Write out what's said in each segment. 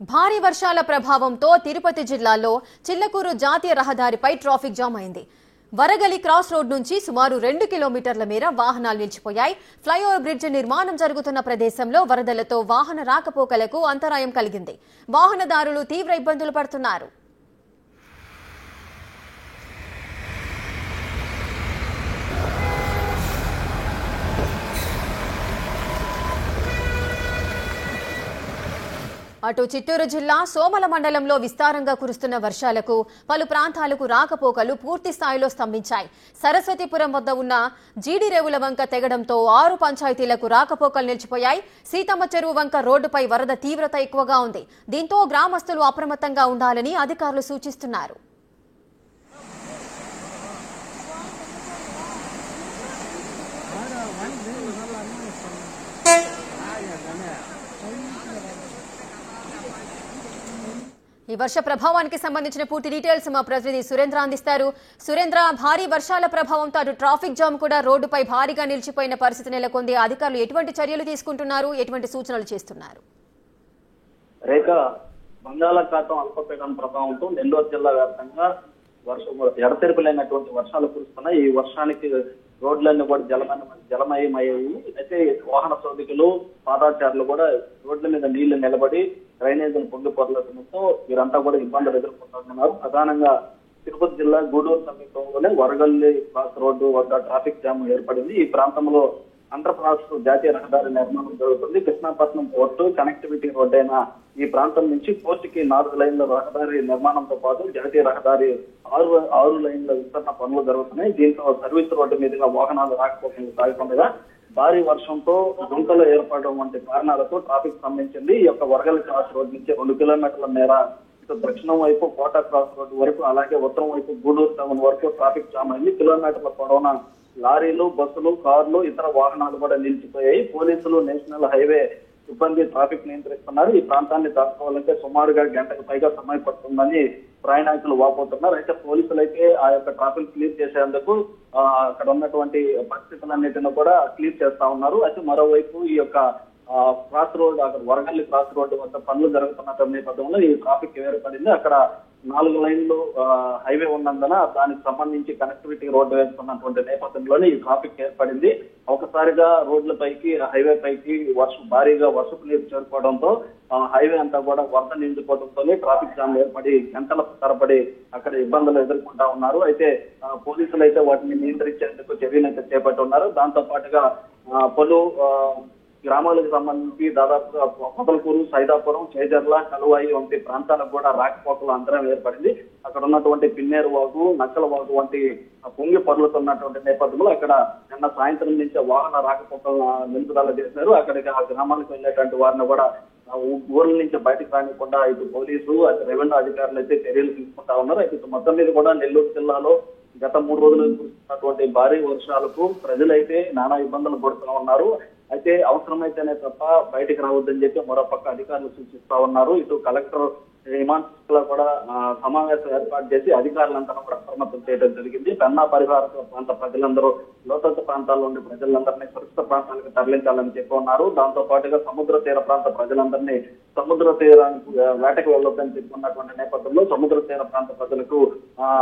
భారీ వర్షాల ప్రభావంతో తిరుపతి జిల్లాలో చిల్లకూరు జాతీయ రహదారిపై ట్రాఫిక్ జామ్ అయింది. వరగలి క్రాస్ రోడ్ నుంచి సుమారు 2 కిలోమీటర్ల మేర వాహనాలు నిలిచిపోయాయి. ఫ్లైఓవర్ బ్రిడ్జ్ నిర్మాణం జరుగుతున్న ప్రదేశంలో వరదలతో వాహన రాకపోకలకు అంతరాయం కలిగింది. వాహనదారులు తీవ్ర ఇబ్బందులు పడుతున్నారు. అటు చిత్తూరు జిల్లా సోమల మండలంలో విస్తారంగా కురుస్తున్న వర్షాలకు పలు ప్రాంతాలకు రాకపోకలు పూర్తి స్థాయిలో స్తంభించాయి. సరస్వతిపురం వద్ద ఉన్న జీడిరేవుల వంక తెగడంతో 6 పంచాయతీలకు రాకపోకలు నిలిచిపోయాయి. సీతమ్మ చెరువు వంక రోడ్డుపై వరద తీవ్రత ఎక్కువగా ఉంది. దీంతో గ్రామస్తులు అప్రమత్తంగా ఉండాలని అధికారులు సూచిస్తున్నారు. ఈ వర్ష ప్రభావానికి సంబంధించిన పూర్తి డీటెయిల్స్ మా ప్రతినిధి సురేంద్ర అందిస్తారు. సురేంద్ర, భారీ వర్షాల ప్రభావంతో అటు ట్రాఫిక్ జామ్ కూడా రోడ్డుపై భారీగా నిలిచిపోయిన పరిస్థితి నెలకొంది. అధికారులు ఎటువంటి చర్యలు తీసుకుంటున్నారు, ఎటువంటి సూచనలు చేస్తున్నారు? రేఖ, బంగాళాఖాతం అల్పపీడనం ప్రభావంతో నెల్లూరు జిల్లా వ్యాప్తంగా ఎడతెరిపిలైనటువంటి వర్షాలు కురుస్తున్నాయి. ఈ వర్షానికి రోడ్లన్నీ కూడా జలమయమయ్యాయి. అయితే వాహన సౌదికులు, పాదాచారులు కూడా రోడ్ల మీద నీళ్లు నిలబడి డ్రైనేజీలు పొంగి పొరలడంతో వీరంతా కూడా ఇబ్బందులు ఎదుర్కొంటున్నారు. ప్రధానంగా తిరుపతి జిల్లా గూడూరు సమీపంలోనే వరగల్లి క్రాస్ రోడ్డు వద్ద ట్రాఫిక్ జామ్ ఏర్పడింది. ఈ ప్రాంతంలో ఆంధ్రప్రదేశ్ జాతీయ రహదారి నిర్మాణం జరుగుతుంది. కృష్ణాపట్నం పోర్టు కనెక్టివిటీ రోడ్ అయిన ఈ ప్రాంతం నుంచి పోర్టుకి 4 లైన్ల రహదారి నిర్మాణంతో పాటు జాతీయ రహదారి 6 లైన్ల విస్తరణ పనులు జరుగుతున్నాయి. దీంతో సర్వీస్ రోడ్డు మీదుగా వాహనాలు రాకపోకలు సాగుతుండగా భారీ వర్షంతో గుంతలు ఏర్పడడం వంటి కారణాలతో ట్రాఫిక్ స్తంభించింది. ఈ యొక్క వరగల్ క్రాస్ రోడ్ నుంచి 2 కిలోమీటర్ల మేర ఇటు దక్షిణం వైపు కోట క్రాస్ రోడ్డు వరకు, అలాగే ఉత్తరం వైపు గూడూరు టౌన్ వరకు ట్రాఫిక్ జామ్ అయింది. కిలోమీటర్ల పొడవున లారీలు, బస్సులు, కార్లు, ఇతర వాహనాలు కూడా నిలిచిపోయాయి. పోలీసులు, నేషనల్ హైవే సిబ్బంది ట్రాఫిక్ నియంత్రిస్తున్నారు. ఈ ప్రాంతాన్ని దాచుకోవాలంటే సుమారుగా గంటకు పైగా సమయం పడుతుందని ప్రయాణికులు వాపోతున్నారు. అయితే పోలీసులు అయితే ఆ యొక్క ట్రాఫిక్ క్లియర్ చేసేందుకు అక్కడ ఉన్నటువంటి పరిస్థితులన్నిటిని కూడా క్లియర్ చేస్తా ఉన్నారు. అయితే మరోవైపు ఈ యొక్క క్రాస్ రోడ్, అక్కడ వరగల్లి క్రాస్ రోడ్డు వద్ద పనులు జరుగుతున్న నేపథ్యంలో ఈ ట్రాఫిక్ ఏర్పడింది. అక్కడ 4 లైన్లు హైవే ఉన్నందున దానికి సంబంధించి కనెక్టివిటీ రోడ్డు వేస్తున్నటువంటి నేపథ్యంలోనే ఈ ట్రాఫిక్ ఏర్పడింది. ఒకసారిగా రోడ్లపైకి, హైవే పైకి భారీగా వర్షపు నీరు చేరుకోవడంతో హైవే అంతా కూడా వరద నిండిపోవడంతోనే ట్రాఫిక్ జామ్ ఏర్పడి గంటల తరబడి అక్కడ ఇబ్బందులు ఎదుర్కొంటా ఉన్నారు. అయితే పోలీసులు అయితే వాటిని నియంత్రించేందుకు చర్యలు అయితే చేపట్టి ఉన్నారు. దాంతో పాటుగా పలు గ్రామాలకు సంబంధించి దాదాపుగా మొదలకూరు, సైదాపురం, చేజర్ల, కలువాయి వంటి ప్రాంతాలకు కూడా రాకపోకలు అంతరం ఏర్పడింది. అక్కడ ఉన్నటువంటి పిన్నేరు వాగు, నక్కల వాగు వంటి పొంగి పొర్లుతున్నటువంటి నేపథ్యంలో అక్కడ నిన్న సాయంత్రం నుంచి వాహన రాకపోకలు నిలుపుదల చేశారు. అక్కడికి ఆ గ్రామాలకు వెళ్ళేటువంటి వారిని కూడా ఊర్ల నుంచి బయటకు రానికుండా ఇటు పోలీసు, అటు రెవెన్యూ అధికారులు అయితే చర్యలు తీసుకుంటా ఉన్నారు. అయితే ఇటు మొత్తం మీద కూడా నెల్లూరు జిల్లాలో గత 3 రోజులు కురుస్తున్నటువంటి భారీ వర్షాలకు ప్రజలైతే నానా ఇబ్బందులు పడుతూ ఉన్నారు. అయితే అవసరమైతేనే తప్ప బయటకు రావద్దని చెప్పి మరోపక్క అధికారులు సూచిస్తా ఉన్నారు. ఇటు కలెక్టర్ హిమాన్స్ లో కూడా సమావేశం ఏర్పాటు చేసి అధికారులంతా కూడా అప్రమత్తం చేయడం జరిగింది. పెన్నా పరివార ప్రాంత ప్రజలందరూ లోతట్టు ప్రాంతాల్లో ఉండే ప్రజలందరినీ సురక్షిత ప్రాంతాలకు తరలించాలని చెప్పి ఉన్నారు. దాంతో పాటుగా సముద్ర తీర ప్రాంత ప్రజలందరినీ సముద్ర తీరానికి వేటకు వెళ్ళొద్దని చెప్పుకున్నటువంటి నేపథ్యంలో సముద్ర తీర ప్రాంత ప్రజలకు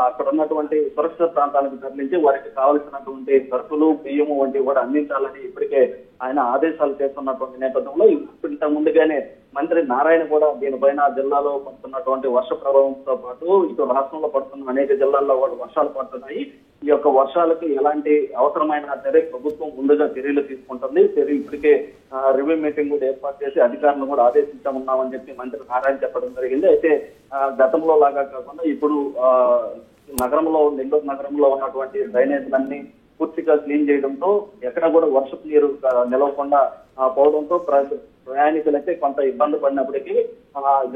అక్కడ ఉన్నటువంటి సురక్షిత ప్రాంతాలకు తరలించి వారికి కావలసినటువంటి సరుకులు, బియ్యము వంటివి కూడా అందించాలని ఇప్పటికే ఆయన ఆదేశాలు చేస్తున్నటువంటి నేపథ్యంలో ఇంత ముందుగానే మంత్రి నారాయణ కూడా దీనిపైన జిల్లాలో పడుతున్నటువంటి వర్ష ప్రభావంతో పాటు ఇటు రాష్ట్రంలో పడుతున్న అనేక జిల్లాల్లో వర్షాలు పడుతున్నాయి. ఈ యొక్క వర్షాలకు ఎలాంటి అవసరమైన సరే ప్రభుత్వం ముందుగా చర్యలు తీసుకుంటుంది. ఇప్పటికే రివ్యూ మీటింగ్ కూడా ఏర్పాటు చేసి అధికారులను కూడా ఆదేశించామన్నామని చెప్పి మంత్రి నారాయణ చెప్పడం జరిగింది. అయితే గతంలో లాగా కాకుండా ఇప్పుడు నెల్లూరు నగరంలో ఉన్నటువంటి డ్రైనేజీలన్నీ పూర్తిగా క్లీన్ చేయడంతో ఎక్కడ కూడా వర్షపు నీరు నిలవకుండా పోవడంతో ప్రయాణికులైతే కొంత ఇబ్బంది పడినప్పటికీ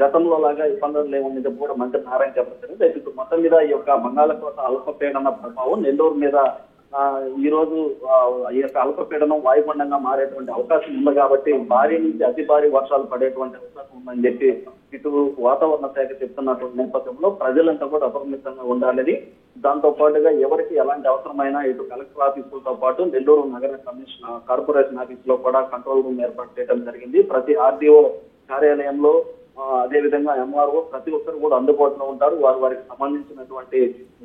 గతంలో లాగా ఇబ్బందులు లేవని చెప్పి కూడా మంత్రి నారాయణ చెప్పడం జరిగింది. అయితే మొత్తం మీద ఈ యొక్క బంగాళాఖాత అల్పపీడన ప్రభావం నెల్లూరు మీద ఈ రోజు ఈ యొక్క అల్పపీడనం వాయుగుండంగా మారేటువంటి అవకాశం ఉంది కాబట్టి భారీ నుంచి అతి భారీ వర్షాలు పడేటువంటి అవకాశం ఉందని చెప్పి ఇటు వాతావరణ శాఖ చెప్తున్నటువంటి నేపథ్యంలో ప్రజలంతా కూడా అప్రమత్తంగా ఉండాలని, దాంతో పాటుగా ఎవరికి ఎలాంటి అవసరమైనా ఇటు కలెక్టర్ ఆఫీసులతో పాటు నెల్లూరు నగర కార్పొరేషన్ ఆఫీస్ లో కూడా కంట్రోల్ రూమ్ ఏర్పాటు చేయడం జరిగింది. ప్రతి ఆర్డీఓ కార్యాలయంలో అదే విధంగా ఎంఆర్ఓ ప్రతి ఒక్కరు కూడా అందుబాటులో ఉంటారు. వారికి సంబంధించినటువంటి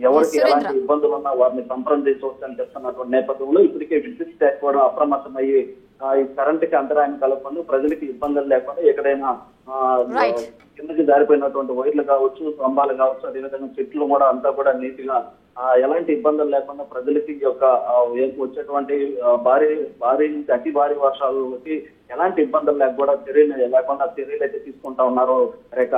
ఎవరికి ఎలాంటి ఇబ్బందులు ఉన్నా వారిని సంప్రదించవచ్చు అని చెప్తున్నటువంటి నేపథ్యంలో ఇప్పటికే విద్యుత్ శాఖ కూడా అప్రమత్తమయ్యి ఈ కరెంటుకి అంతరాయం కలగకుండా ప్రజలకి ఇబ్బందులు లేకుండా ఎక్కడైనా కిందకి జారిపోయినటువంటి వైర్లు కావచ్చు, స్తంభాలు కావచ్చు, అదేవిధంగా చెట్లు కూడా అంతా కూడా నీటిగా ఎలాంటి ఇబ్బందులు లేకుండా ప్రజలకి యొక్క వచ్చేటువంటి భారీ నుంచి అతి భారీ వర్షాలకి ఎలాంటి ఇబ్బందులు లేకుండా చర్యలు అయితే తీసుకుంటా ఉన్నారు రేఖ.